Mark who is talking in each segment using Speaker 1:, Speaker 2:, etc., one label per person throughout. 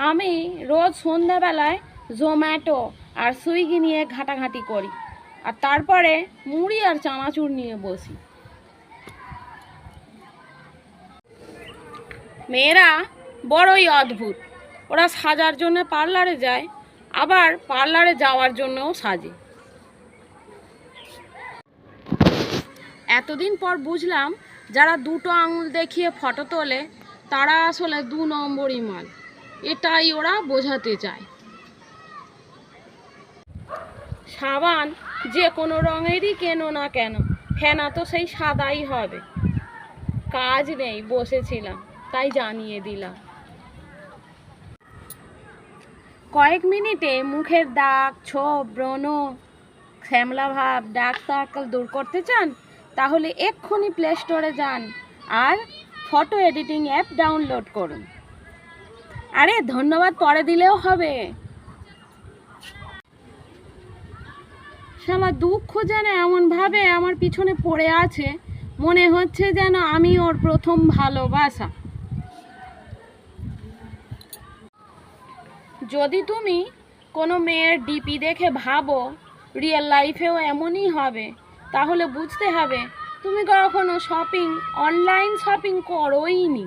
Speaker 1: আমি রোজ সন্ধ্যাবেলায় জোম্যাটো আর সুইগি নিয়ে ঘাটাঘাটি করি, আর তারপরে মুড়ি আর চানাচুর নিয়ে বসি। মেয়েরা বড়ই অদ্ভুত, ওরা সাজার জন্য পার্লারে যায়, আবার পার্লারে যাওয়ার জন্যও সাজে। এতদিন পর বুঝলাম, যারা দুটো আঙুল দেখিয়ে ফটো তোলে তারা আসলে 2 নম্বরই মাল, এটাই ওরা বোঝাতে চায়। সাবান যে কোনো রঙেরই কেনো না কেন, ফেনা তো সেই সাদাই হবে। কাজ নেই, বসেছিলাম তাই জানিয়ে দিলাম। কয়েক মিনিটে মুখের দাগ, ছোপ, ব্রণ, শ্যামলা ভাব, ডার্ক সার্কেল দূর করতে চান? তাহলে এক্ষুনি প্লে স্টোরে যান আর ফটো এডিটিং অ্যাপ ডাউনলোড করুন। আরে ধন্যবাদ পরে দিলেও হবে। শালা দুঃখ যেন এমনভাবে আমার পিছনে পড়ে আছে, মনে হচ্ছে যেন আমি ওর প্রথম ভালোবাসা। যদি তুমি কোনো মেয়ের ডিপি দেখে ভাবো রিয়েল লাইফেও এমনই হবে, তাহলে বুঝতে হবে তুমি কখনো অনলাইন শপিং করোইনি।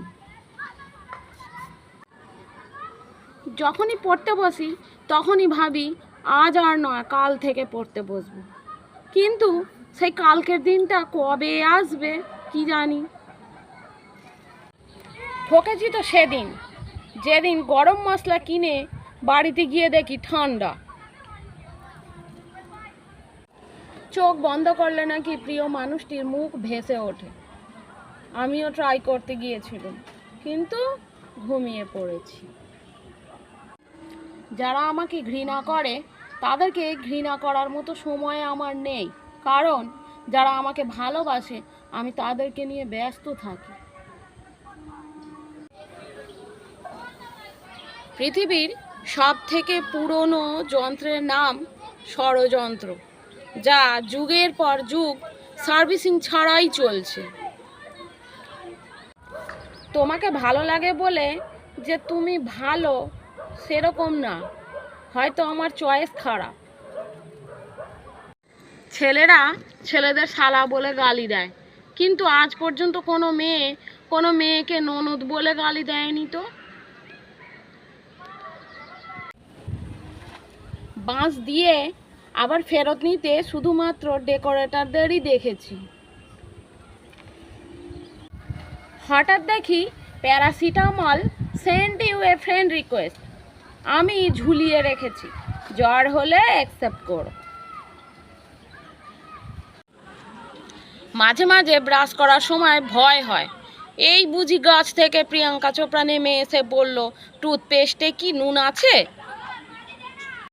Speaker 1: যখনই পড়তে বসি তখনই ভাবি আজ আর নয়, কাল থেকে পড়তে বসবো, কিন্তু সেই কালকের দিনটা কবে আসবে কি জানি। ঠকেছি তো সেদিন, যেদিন গরম মশলা কিনে বাড়িতে গিয়ে দেখি ঠান্ডা। চোখ বন্ধ করলে নাকি প্রিয় মানুষটির মুখ ভেসে ওঠে। আমিও ট্রাই করতে গিয়েছিলাম, কিন্তু ঘুমিয়ে পড়েছি। যারা আমাকে ঘৃণা করে তাদেরকে ঘৃণা করার মতো সময় আমার নেই, কারণ যারা আমাকে ভালোবাসে আমি তাদেরকে নিয়ে ব্যস্ত থাকি। পৃথিবীর সব থেকে পুরনো যন্ত্রের নাম ষড়যন্ত্র, যা যুগের পর যুগ সার্ভিসিং ছাড়াই চলছে। তোমাকে ভালো লাগে বলে যে তুমি ভালো সেরকম না, হয়তো আমার চয়েস খারাপ। ছেলেরা ছেলেদের শালা বলে গালি দেয়, কিন্তু আজ পর্যন্ত কোনো মেয়েকে ননদ বলে গালি দেয়নি তো। বাঁশ দিয়ে আবার ফেরত নিতে শুধুমাত্র ডেকোরেটরদেরই দেখেছি। হঠাৎ দেখি paracetamol send you a friend request, আমি ঝুলিয়ে রেখেছি, জ্বর হলে অ্যাকসেপ্ট করো। মাঝে মাঝে ব্রাশ করার সময় ভয় হয়, এই বুঝি গাছ থেকে প্রিয়াঙ্কা চোপড়া নেমে এসে বলল টুথপেস্টে কি নুন আছে।